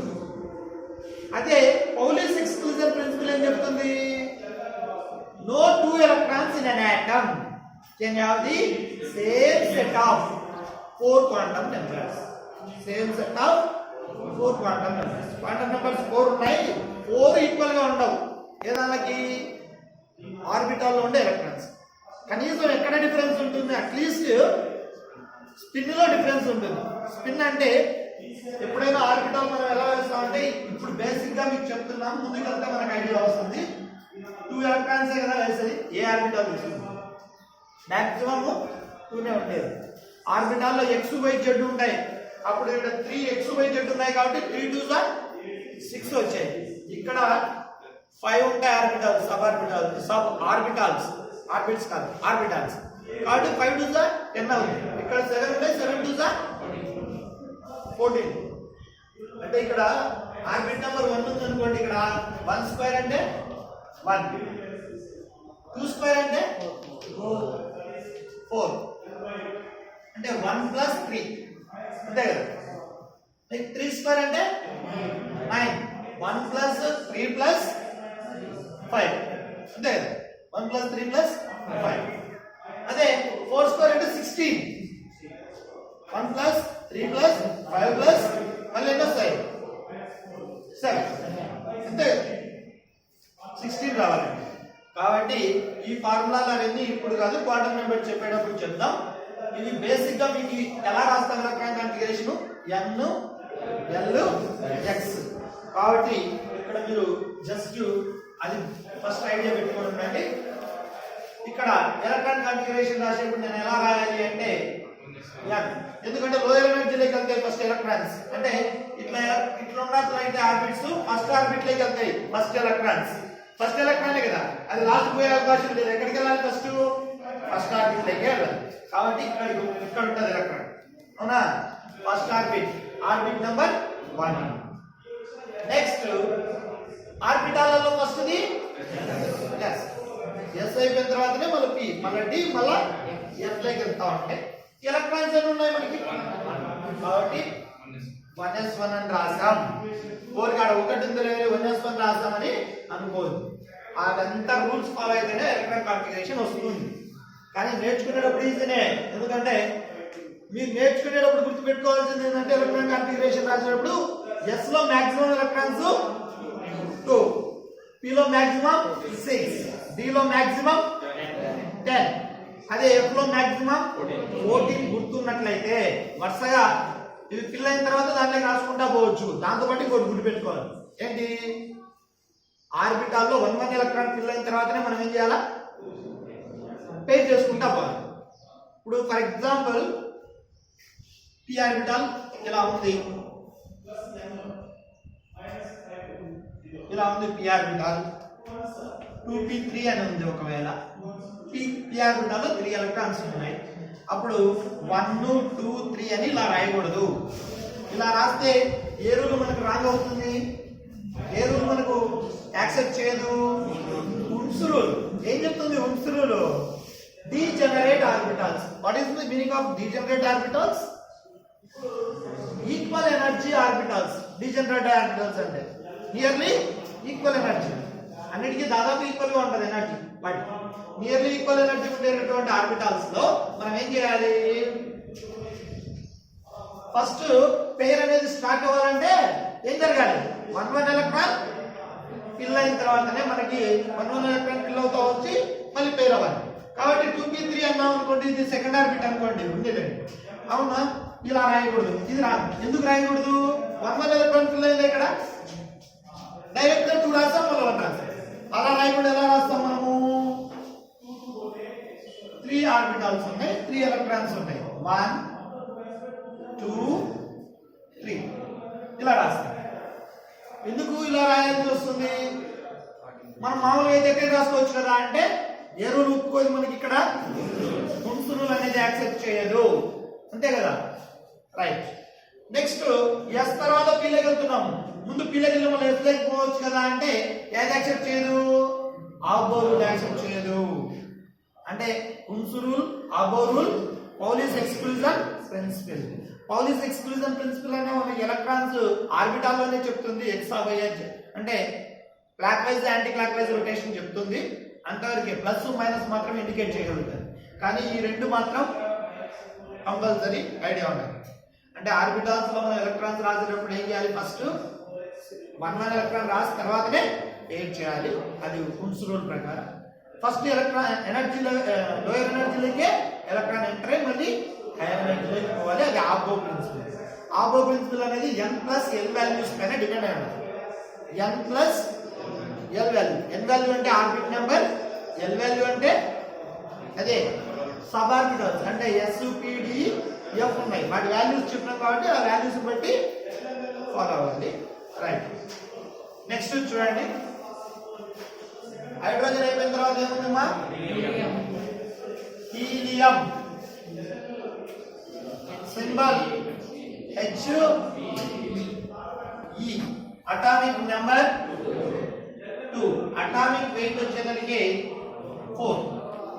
అదే పౌలీస్ ఎక్స్క్లూజన్ ప్రిన్సిపల్ ఏం చెప్తుంది no two electrons in an atom can have the same set of 4 quantum numbers. Same set of 4 quantum numbers. Quantum numbers 4 ఉన్నాయి, 4 ఈక్వల్ గా ఉండవు. ఏదానికి ఆర్బిటాల్ లో ఉండే ఎలక్ట్రాన్స్ కనీసం ఎక్కడ డిఫరెన్స్ ఉంటుంది, అట్లీస్ట్ స్పిన్ లో డిఫరెన్స్ ఉంటుంది. స్పిన్ అంటే ఎప్పుడైనా ఆర్బిటాల్ మనం ఎలా వేస్తామంటే ఇప్పుడు బేసిక్ గా మీకు చెప్తున్నాం, ముందుకంతా మనకు ఐడియా వస్తుంది. 2 ఎలక్ట్రాన్స్ కదా వేసేది, ఏ ఆర్బిటాల్ వస్తుంది మాక్సిమం 2నే ఉండేది. ఆర్బిటాల్లో x y z ఉంటాయి, అప్పుడు ఇక్కడ 3 x y z ఉన్నాయి కాబట్టి 3 2s are 6 వచ్చాయి. ఇక్కడ 5 ఉంటాయి ఆర్బిటాల్స్, సబ్ ఆర్బిటాల్స్ ఆర్బిట్స్ కాదు ఆర్బిటాల్స్ కాబట్టి 5 2s are 10 అవుతుంది. ఇక్కడ 7 ఉంటాయి, 7 2s are 14. అంటే ఇక్కడ ఆర్బిట్ నెంబర్ 1 ఉంది అనుకోండి, ఇక్కడ 1 స్క్వేర్ అంటే 1, 2 స్క్వేర్ అంటే 4 అంటే 1 + 3 అంతే కదా. 3 స్క్వేర్ అంటే 9, 1 + 3 + 5 అంతే కదా, 1 + 3 + 5. అదే 4 స్క్వేర్ అంటే 16, 1 + 3 + 5 + మళ్ళీ ఎన్ని వస్తాయి 7 అంతే 16 రావాలి. కాబట్టి ఈ ఫార్ములాలు అవన్నీ ఇప్పుడు కాదు, క్వాంటమ్ నెంబర్ చెప్పేటప్పుడు చెప్దాం. ఇది బేసిక్ గా మీకు ఎలా రాస్తాం electron configuration n l x. కాబట్టి ఇక్కడ మీరు జస్ట్ అది ఫస్ట్ ఐడియా పెట్టుకొని ఉండండి. ఇక్కడ ఎలక్ట్రాన్ కాన్ఫిగరేషన్ రాసేప్పుడు నేను ఎలా రాయాలి అంటే n, ఎందుకంటే లోయర్ ఎనర్జీలోకి వెళ్తాయి ఫస్ట్ ఎలక్ట్రాన్స్. అంటే ఇట్లా ఉన్నట్లయితే ఆర్బిట్స్ ఫస్ట్ ఆర్బిట్ లోకి వెళ్తాయి ఫస్ట్ ఎలక్ట్రానే కదా, అది లాస్ట్ పోయే అవకాశం లేదు. ఎక్కడికి వెళ్ళాలి ఫస్ట్ ఆర్బిట్ లోకి వెళ్ళాలి. కాబట్టి ఇక్కడ ఉంటుంది ఎలక్ట్రాన్, అవునా. First orbit number 1. నెక్స్ట్ ఆర్బిటాలలో ఫస్ట్ది ఎస్ అయిపోయిన తర్వాతనే మళ్ళీ పి, మళ్ళీ డి, మళ్ళీ ఎఫ్ లోకి వెళ్తా ఉంటాయి. ఎలక్ట్రాన్స్ ఎన్ని ఉన్నాయి మనకి, కాబట్టి 1s1 అని రాసాం. 4 కాడ 1 ఉంది లేదు 1s1 రాసామని అనుకోదు. అదంతా రూల్స్ ఫాలో అయితేనే ఎలక్ట్రాన్ కాన్ఫిగరేషన్ వస్తుంది. కానీ నేర్చుకునేటప్పుడు ఈజీనే, ఎందుకంటే మీరు నేర్చుకునేటప్పుడు గుర్తుపెట్టుకోవాల్సింది ఏంటంటే ఎలక్ట్రాన్ కాన్ఫిగరేషన్ రాసేటప్పుడు ఎస్ లో మాక్సిమం ఎలక్ట్రాన్స్ 2, పి లో మాక్సిమం 6, డి లో మాక్సిమం 10, అదే ఎఫ్ లో మాక్సిమం 14 గుర్తున్నట్లయితే వరుసగా ఇది ఫిల్ అయిన తర్వాత దాంట్లో రాసుకుంటా పోవచ్చు. దాంతో పాటు ఇంకోటి గుర్తుపెట్టుకోవాలి ఏంటి, ఆర్బిటాల్లో 1 ఎలక్ట్రాన్ ఫిల్ అయిన తర్వాతనే మనం ఏం చేయాలా పే చేసుకుంటా పోవాలి. ఇప్పుడు ఫర్ ఎగ్జాంపుల్ పి ఆర్బిటాల్ ఇలా ఉంది, పి ఆర్బిటాల్ 2p3 అని ఉంది. ఒకవేళ పి ఆర్బిటాల్లో 3 ఎలక్ట్రాన్స్ ఉన్నాయి, అప్పుడు 1 2 3 అని ఇలా రాయకూడదు. ఇలా రాస్తే ఏ రూల్ మనకు రాంగ్ అవుతుంది, ఏ రూల్ మనకు యాక్సెప్ట్ చేయదు. వుడ్స్ రూల్ ఏం చెప్తుంది? Woods rule degenerate orbitals. What is the meaning of degenerate orbitals? Equal energy orbitals. Degenerate orbitals అంటే నియర్లీ ఈక్వల్ ఎనర్జీ, అన్నిటికీ దాదాపు ఈక్వల్ గా ఉంటుంది energy. But nearly equal energy ఉండేటటువంటి ఆర్బిటాల్స్ లో మనం ఏం చేయాలి, ఫస్ట్ పెయిర్ అనేది స్టార్ట్ అవ్వాలంటే ఏం జరగాలి, 1 ఎలక్ట్రాన్ ఫిల్ అయిన తర్వాతనే మనకి 1 ఎలక్ట్రాన్ ఫిల్ అవుతా వచ్చి మళ్ళీ పేర్ అవ్వాలి. కాబట్టి 2p3 అన్నాం అనుకోండి, ఇది సెకండ్ ఆర్బిట్ అనుకోండి, ఉండేదండి. అవునా? ఇలా రాయకూడదు, ఇది ఎందుకు రాయకూడదు? 1 ఎలక్ట్రాన్ ఫిల్ అయింది ఇక్కడ, డైరెక్ట్ గా 2 రాస్తాం, మళ్ళీ 1 రాస్తాం. అలా రాయకుండా ఎలా రాస్తాం మనము? 3 ఆర్బిటాల్స్ ఉన్నాయి, 3 ఎలక్ట్రాన్స్ ఉన్నాయి, 1 2 3 ఇలా రాస్తాం. ఎందుకు ఇలా రాయాల్సి వస్తుంది? మనం మామూలుగా అయితే ఎక్కడ రాసుకోవచ్చు కదా అంటే, ఏ రూల్ ఒప్పుకోదు మనకి ఇక్కడ, హున్స్ రూల్ అనేది యాక్సెప్ట్ చేయదు, అంతే కదా. రైట్. నెక్స్ట్ ఎస్ తర్వాత పీలోకి వెళ్తున్నాము. ముందు పీలోకి వెళ్ళి మనం ఎస్ లోకి పోవచ్చు కదా అంటే, ఏది యాక్సెప్ట్ చేయదు? ఆబో రూల్ యాక్సెప్ట్ చేయదు. అంటే Hund's rule, aufbau rule, Pauli's exclusion principle. Pauli's exclusion principle అనే మన ఎలక్ట్రాన్స్ ఆర్బిటాల్ లోనే చెప్తుంది ఎక్స్ ఆఫ్ వై అంటే clockwise anticlockwise rotation చెప్తుంది. అంతవరకే ప్లస్ మైనస్ మాత్రం ఇండికేట్ చేయగలుగుతారు. కానీ ఈ రెండు మాత్రం కంపల్సరీ ఐడియా ఉండాలి. అంటే ఆర్బిటాల్స్ లో మనం ఎలక్ట్రాన్స్ రాసేటప్పుడు ఏం చేయాలి? ఫస్ట్ 1 ఎలక్ట్రాన్ రాసిన తర్వాతనే ఏం చేయాలి, అది హున్స్ రూల్ ప్రకారం. ఫస్ట్ ఎలక్ట్రాన్ ఎనర్జీ లోయర్ ఎనర్జీలోకే ఎలక్ట్రాన్ ఎంటర్ అయ్యి మళ్ళీ హైయర్ ఎనర్జీలోకి పోవాలి, అది ఆబో ప్రిన్సిపల్. ఆబో ప్రిన్సిపల్ అనేది n+l వాల్యూస్ పైన డిపెండ్ అయ్యి ఉంటుంది. n+l వాల్యూ, n వాల్యూ అంటే ఆర్బిట్ నెంబర్, l వాల్యూ అంటే అదే సబ్ ఆర్బిటల్స్ అంటే s p d f ఉన్నాయి, వాటి వాల్యూస్ చెప్పినాం కాబట్టి ఆ వాల్యూస్ బట్టి ఫాలో అవ్వాలి. రైట్. నెక్స్ట్ చూడండి, హైడ్రోజన్ అయిపోయిన తర్వాత ఏముందమ్మా? Helium. Symbol He, atomic number 2, atomic weight వచ్చేసరికి 4.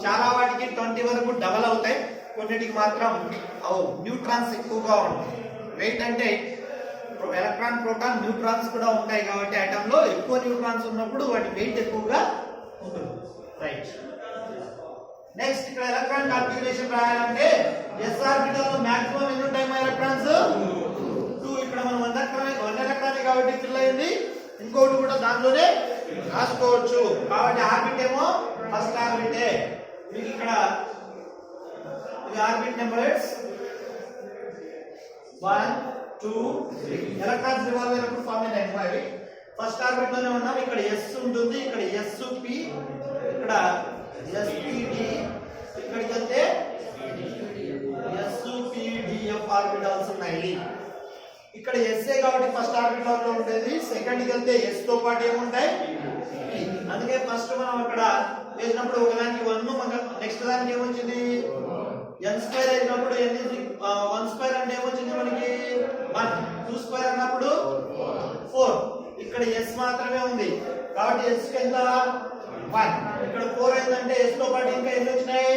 చాలా వాటికి 20 వరకు డబల్ అవుతాయి, కొన్నిటికి మాత్రం న్యూట్రాన్స్ ఎక్కువగా ఉంటాయి. వెయిట్ అంటే ఎలక్ట్రాన్, ప్రోటాన్, న్యూట్రాన్స్ కూడా ఉంటాయి కాబట్టి ఆటమ్ లో ఎక్కువ న్యూట్రాన్స్ ఉన్నప్పుడు వాటి వెయిట్ ఎక్కువగా ఉంటుంది. రైట్. నెక్స్ట్ ఇక్కడ ఎలక్ట్రాన్ కాన్ఫిగరేషన్ రాయాలంటే s ఆర్బిటల్ లో మాక్సిమం ఎన్ని ఉంటాయి మా ఎలక్ట్రాన్స్? 2. ఇక్కడ మనం 1 ఎలక్ట్రాన్ కాబట్టి ఫిల్ అయింది, ఇంకోటి కూడా దానిలోనే రాసుకోవచ్చు కాబట్టి ఆర్బిట్ ఏమో ఫస్ట్ ఆర్బిటే. మీకు ఇక్కడ ఇది ఆర్బిట్ నెంబర్స్ 1 2 3 ఎలక్ట్రాన్స్ రివాల్వ్ అయినప్పుడు ఫామ్ అయినాయి. ఫస్ట్ ఆర్బిట్ లోనే ఉన్నాం, ఇక్కడ s ఉంటుంది, ఇక్కడ sp, ఇక్కడ spd, ఇక్కడికి వస్తే spdf ఆర్బిటాల్స్ ఉన్నాయి. ఇక్కడ sa కాబట్టి ఫస్ట్ ఆర్బిటాల్ లో ఉండేది, సెకండ్ కి వెళ్తే s తో పాటు ఏముంటాయి? అందుకే ఫస్ట్ మనం అక్కడ వేసినప్పుడు ఒకదానికి 1, నెక్స్ట్ దానికి ఏమొచ్చింది? n² అయినప్పుడు n² అంటే ఏమొచ్చింది మనకి? 1. 2² అన్నప్పుడు 4. ఇక్కడ s మాత్రమే ఉంది కాబట్టి s కింద 1. ఇక్కడ 4 అయిందంటే s తో పాటు ఇంకా ఎన్ని వచ్చినాయి?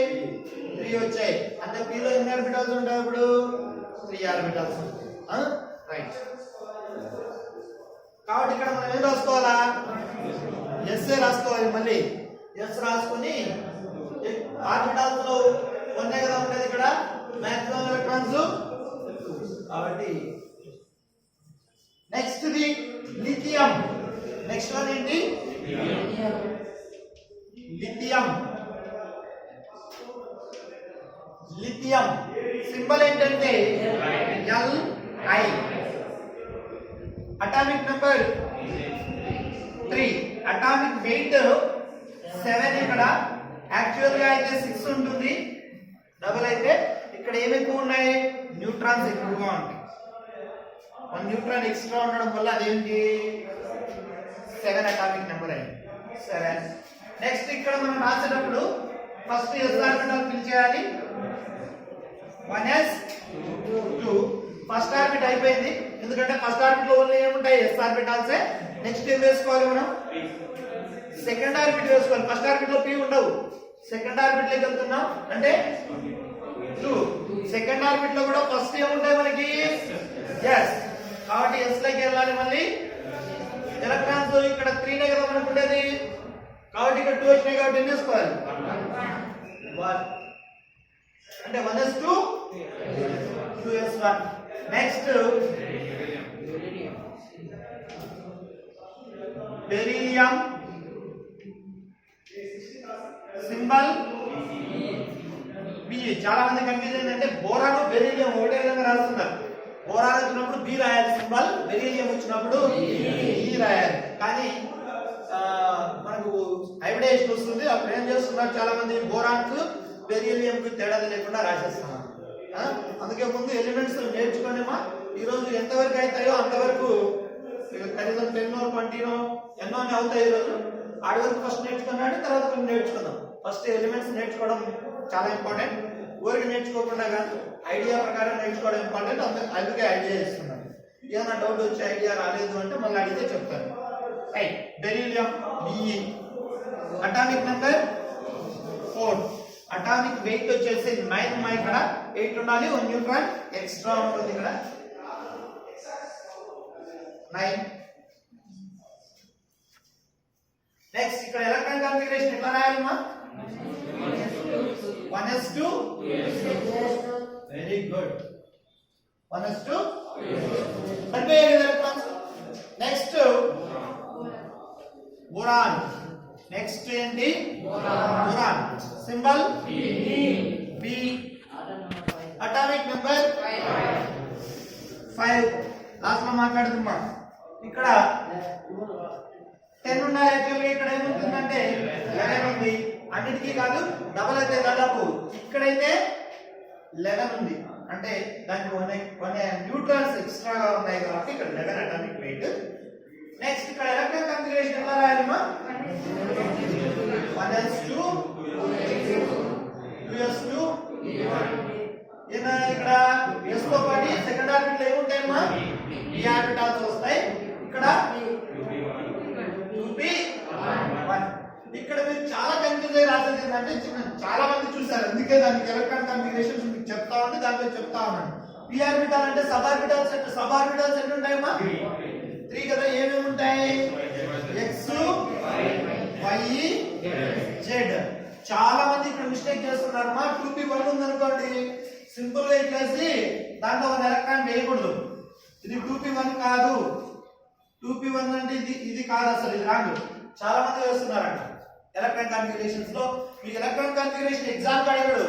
3 వచ్చాయి. అంటే p లో ఎన్ని ఆర్బిటాల్స్ ఉంటాయి? అప్పుడు 3 ఆర్బిటాల్స్ ఉంటాయి. రైట్. కాబట్టి ఇక్కడ మనం ఏం రాసుకోవాలా? s రాసుకోవాలి. మళ్ళీ s రాసుకొని ఆర్బిటాల్స్ లో 1 కదా ఉండేది, ఇక్కడ మాక్సిమం ఎలక్ట్రాన్స్ కాబట్టి. Next the lithium. Next one ఏంటి? లిథియం. లిథియం సింబల్ ఏంటంటే Li. Atomic number 3, atomic weight 7. ఇక్కడ యాక్చువల్ గా అయితే 6 ఉంటుంది, డబుల్ అయితే ఇక్కడ ఏమి ఎక్కువ ఉన్నాయి? న్యూట్రాన్స్ ఎక్కువగా ఉంటాయి. 1 న్యూట్రాన్ ఎక్స్ట్రా ఉండడం వల్ల అదేంటి 7 అటామిక్ నెంబర్ అయింది. 7. నెక్స్ట్ ఇక్కడ మనం రాసేటప్పుడు ఫస్ట్ s ఆర్బిటాల్ ఫిల్ చేయాలి. 1s 2. ఫస్ట్ ఆర్బిట్ అయిపోయింది, ఎందుకంటే ఫస్ట్ ఆర్బిట్ లో ఓన్లీ ఏముంటాయి? s ఆర్బిటాల్సే. నెక్స్ట్ ఏం వేసుకోవాలి మనం? సెకండ్ ఆర్బిట్ వేసుకోవాలి. ఫస్ట్ ఆర్బిట్ లో p ఉండవు, సెకండ్ ఆర్బిట్ లోకి వెళ్తున్నాం అంటే 2. సెకండ్ ఆర్బిట్ లో కూడా ఫస్ట్ ఏముంటాయి మనకి? s. కాబట్టి s లోకి వెళ్ళాలి. మళ్ళీ ఎలక్ట్రాన్స్ ఇక్కడ 3 కదా మనకు ఉండేది, కాబట్టి ఇక్కడ 2 వచ్చినాయి కాబట్టి ఎన్ని వేసుకోవాలి? 1. అంటే 1s2 2s1. Next beryllium symbol B. చాలా మంది కన్ఫ్యూజ్ ఏంటంటే బోరాన్ బెరీలియం ఒకటే విధంగా రాస్తున్నారు. బోరాన్ వచ్చినప్పుడు బి రాయాలి సింబల్, బెరీలియం వచ్చినప్పుడు ఈ రాయాలి. కానీ మనకు హైబ్రిడైజేషన్ వస్తుంది, అప్పుడు ఏం చేస్తున్నారు చాలా మంది బోరాన్ కు బెరీలియం కు తేడా లేకుండా రాసేస్తున్నారు. అందుకే ముందు ఎలిమెంట్స్ నేర్చుకోనేమా ఈ రోజు ఎంతవరకు అవుతాయో అంతవరకు కనీసం 10 20 ఎన్నో అవుతాయి. ఈ రోజు ఆడి వరకు ఫస్ట్ నేర్చుకున్నాడు, తర్వాత కొన్ని నేర్చుకుందాం. ఫస్ట్ ఎలిమెంట్స్ నేర్చుకోవడం చాలా ఇంపార్టెంట్. ఊరికి నేర్చుకోకుండా కానీ ఐడియా ప్రకారం నేర్చుకోవడం ఇంపార్టెంట్. అందుకే ఐడియా ఇస్తున్నాను. ఏమైనా డౌట్ వచ్చి ఐడియా రాలేదు అంటే మళ్ళీ అడిగితే చెప్తాను. Right, beryllium BE atomic number 4, atomic weight వచ్చేసి 9. ఇక్కడ 8 ఉండాలి, 1 న్యూట్రాన్ ఎక్స్ట్రా ఉంటుంది ఇక్కడ 9. నెక్స్ట్ ఇక్కడ ఎలక్ట్రాన్ కాన్ఫిగరేషన్ ఎట్లా రాయాలమ్మా? 1s2 వెరీ గుడ్, 1s2 సరిపోయాయి కదా ఎలక్ట్రాన్స్. Next boron. నెక్స్ట్ ఏంటి? Boron symbol B, atomic number 5. Last లో మాట్లాడుతున్నా. ఇక్కడ 10 ఉండాలి. యాక్చువల్గా ఇక్కడ ఏముంటుందంటే 11 ఉంది. అన్నిటికీ కాదు, డబల్ అయితే దాదాపు ఇక్కడైతే 11 ఉంది. అంటే దానికి 1 న్యూట్రాన్స్ ఎక్స్ట్రాగా ఉన్నాయి కాబట్టి ఇక్కడ 11 అటామిక్ వెయిట్. నెక్స్ట్ ఇక్కడ ఎలక్ట్రాన్ కాన్ఫిగరేషన్ ఎలా రాయాలమ్మా? 1s2 2s2 ఏనా ఇక్కడ s తో పాటు సెకండ్ ఆర్బిటల్ ఏముంటాయమ్మా? p ఆర్బిటాల్స్ వస్తాయి. ఇక్కడ 2p1. ఇక్కడ మీరు చాలా కన్ఫ్యూజ్ అయ్యి రాసేది ఏంటంటే చాలా మంది చూసారు, అందుకే దానికి ఎలక్ట్రాన్ కాన్ఫిగరేషన్స్ మీకు చెప్తా ఉంటే దాంట్లో చెప్తా ఉన్నాను. p ఆర్బిటాల్ అంటే సబ్ ఆర్బిటాల్స్ ఎన్ని ఉంటాయమ్మా? 3 కదా. ఏమేమి ఉంటాయి? x y z. చాలా మంది ఇక్కడ మిస్టేక్ చేస్తున్నారు. మా 2p1 ఉందనుకోండి, సింపుల్ గా ఇట్లేసి దాంట్లో 1 ఎలక్ట్రాన్ వేయకూడదు. ఇది 2p1 కాదు. 2p1 అంటే ఇది కాదు, అసలు ఇది రాంగ్. చాలా మంది వేస్తున్నారంట ఎలక్ట్రాన్ కాన్ఫిగరేషన్స్ లో. మీకు ఎలక్ట్రాన్ కాన్ఫిగరేషన్ ఎగ్జామ్ అడిగాడు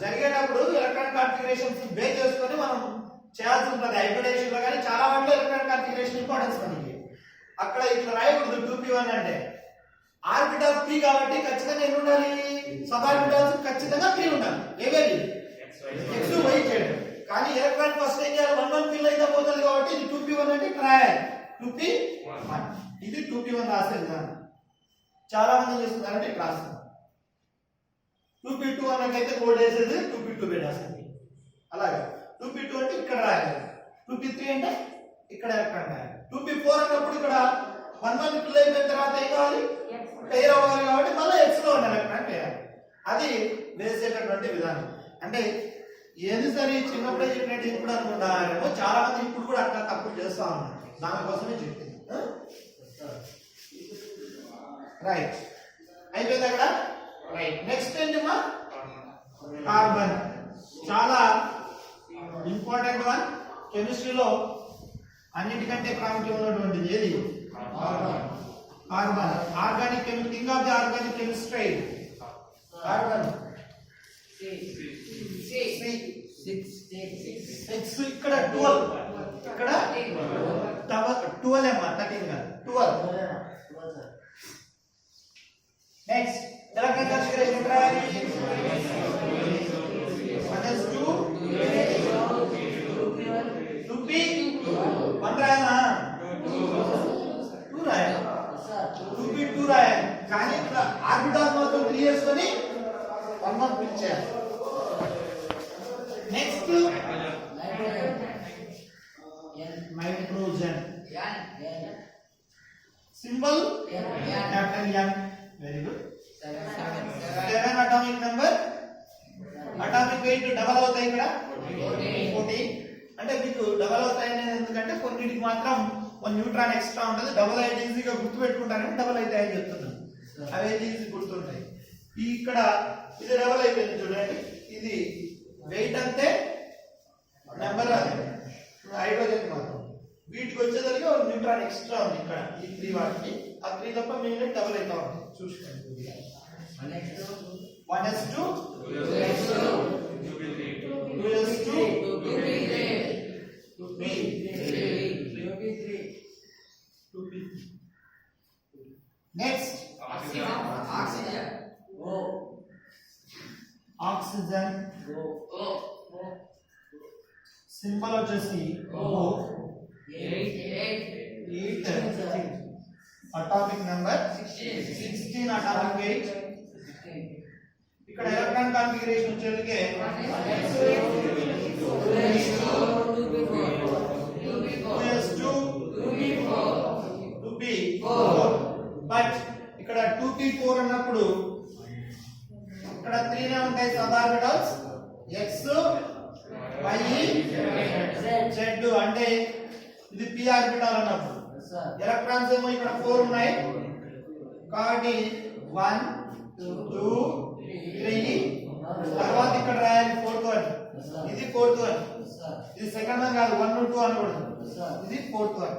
జరిగేటప్పుడు ఎలక్ట్రాన్ కాన్ఫిగరేషన్స్ బేస్ చేసుకొని మనం చేయాల్సి ఉంటుంది. హైబ్రిడైజేషన్ లో కానీ చాలా వాటిలో ఎలక్ట్రాన్ కాన్ఫిగరేషన్ ఇంపార్టెన్స్ మనకి. అక్కడ ఇట్లా రాయకూడదు 2p1 అంటే. ఆర్బిటాల్స్ p కాబట్టి ఖచ్చితంగా ఎన్ని ఉండాలి? సబ్ ఆర్బిటాల్స్ ఖచ్చితంగా 3 ఉండాలి. ఏవేవి? x y z. కానీ ఎలక్ట్రాన్ ఫస్ట్ ఏం చేయాలి? 1 1 ఫిల్ అయితే పోతుంది కాబట్టి ఇది 2p1 అంటే ట్రయల్ 2p1. ఇది 2p1 రాసే విధానం. చాలా మంది చేస్తున్నారంటే ఇట్లా రాస్తారు. 2p2 అన్నట్లయితే కోడ్ వేసేది 2p2 పెట్టేస్తుంది. అలాగే 2p2 అంటే ఇక్కడ రాయాలి, 2p3 అంటే ఇక్కడ ఎలక్ట్రాన్ రాయాలి. 2p4 అన్నప్పుడు ఇక్కడ 1 1 ఫిల్ అయిపోయిన తర్వాత ఏం కావాలి? పెయిర్ అవ్వాలి కాబట్టి మళ్ళీ x లో ఉన్న ఎలక్ట్రాన్ వేయాలి. అది వేసేటటువంటి విధానం. అంటే ఏది సరే చిన్నప్పుడే చెప్పినట్టు ఇప్పుడు అనుకుంటారేమో చాలా మంది ఇప్పుడు కూడా అట్లా తప్పులు చేస్తా ఉన్నారు. దానికోసమే చెప్పింది. రైట్, అయిపోయింది అక్కడ. రైట్, నెక్స్ట్ ఏంటమ్మా? కార్బన్. చాలా ఇంపార్టెంట్ వన్. కెమిస్ట్రీలో అన్నిటికంటే ప్రాముఖ్యం ఉన్నటువంటిది ఏది? Carbon. Organic chemistry, king of the organic chemistry carbon. 6 ఇక్కడ 12, ఇక్కడ 12 ఏమా? 13 కాదు, 12. నెక్స్ట్ ఎలక్ట్రాన్ కాన్ఫిగరేషన్ రాయాలి. 1s2 2p1 రాయాలా? 2 రాయాలి, 2p2 రాయాలి. కానీ ఇక్కడ ఆర్బిటాల్ మాత్రం 3 వేసుకొని 1 1 ఫిల్ చేయాలి. Next nitrogen symbol capital N. Very good. 7 atomic number. Atomic weight double అవుతాయి ఇక్కడ 14. అంటే మీకు డబల్ అవుతాయి అనేది ఎందుకంటే కొన్నిటికి మాత్రం 1 న్యూట్రాన్ ఎక్స్ట్రా ఉంటుంది. డబల్ అయితే ఈజీగా గుర్తు పెట్టుకుంటారని డబల్ అయితే అని చెప్తున్నాను. అవి ఈజీ గుర్తుంటాయి. ఇక్కడ ఇది డబల్ అయిపోయింది చూడండి. ఇది వెయిట్ అంతే, నెంబర్ అదే. హైడ్రోజన్ మాత్రం వీటికి వచ్చేసరికి ఒక న్యూట్రాన్ ఎక్స్ట్రా ఉంది ఇక్కడ ఈ 3 వాటికి ఆ 3 తప్ప మిగిలిన డబుల్ అవుతా ఉంది చూసుకోండి 1s2 2s2 2s2 2p3 next oxygen symbol వచ్చేసి అటామిక్ నెంబర్ 16 అటామిక్ వెయిట్ ఇక్కడ ఎలక్ట్రాన్ కాన్ఫిగరేషన్ వచ్చేసరికి 2p4 బట్ ఇక్కడ 2p4 అన్నప్పుడు ఇక్కడ 3 నే ఉంటాయి sub orbitals x y z అంటే ఇది p ఆర్బిటల్ అన్నప్పుడు ఎలక్ట్రాన్స్ ఏమో ఇక్కడ 4 ఉన్నాయి కాబట్టి 1 2 3 తర్వాత ఇక్కడ రాయాలి 4th వన్ ఇది 4th వన్ ఇది సెకండ్ వన్ కాదు 1 2 అనకూడదు ఇది 4th వన్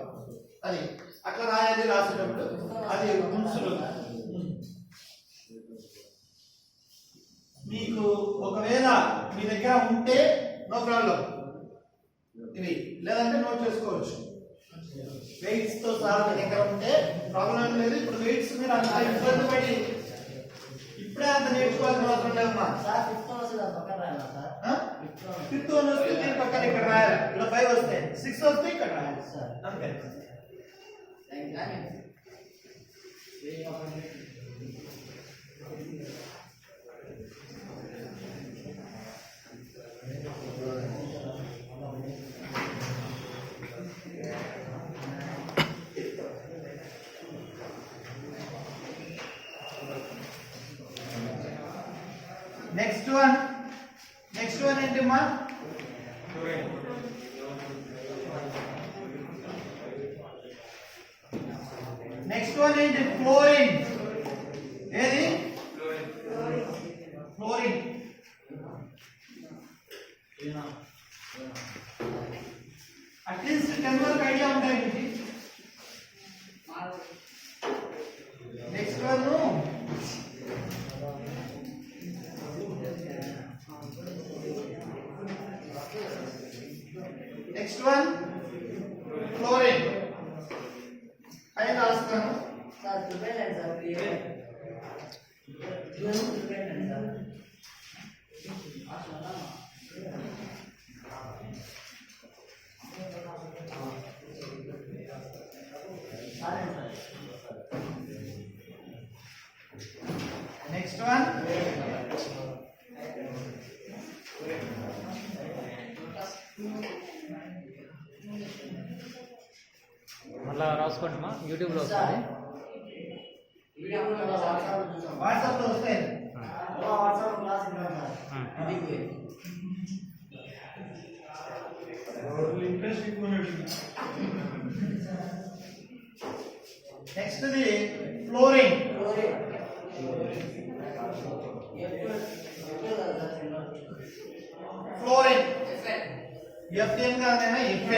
అది అట్లా రాయాలి రాసేటప్పుడు అది మున్సులు మీకు ఒకవేళ మీ దగ్గర ఉంటే నో ప్రాబ్లం ఇది లేదంటే నోట్ చేసుకోవచ్చు వెయిట్స్ తో సహా మీ దగ్గర ఉంటే ప్రాబ్లం ఏం లేదు ఇప్పుడు వెయిట్స్ మీరు అంత ఇబ్బంది పడి ఇప్పుడే అంత నేర్చుకోవాల్సిన అవసరం లేదమ్మా సార్ 5th వస్తుంది పక్కన రాయాలా సార్ 5th వన్ వస్తే దీని పక్కన ఇక్కడ రాయాలి ఇలా 5 వస్తే 6 వస్తే ఇక్కడ రాయాలి సార్ అంతే నెక్స్ట్ వన్ ఏంటమ్మా నెక్స్ట్ వన్ ఏంటి ఫ్లోరిన్ ఏది ఫ్లోరిన్ అట్లీస్ట్ 10 వరకు ఐడియా ఉంటాయి మీకు next one next one fluorine పైన రాస్తాను సార్ చూడండి సార్ క్లియర్ చూడండి సార్ నెక్స్ట్ వన్ మళ్ళా రాసుకోండి మా యూట్యూబ్లో వస్తుంది వాట్సాప్ లో వస్తాయి వాట్సాప్ క్లాస్ ఇవ్వండి sir interest next the fluorine fluorine F ఏం కాదైనా ఎఫ్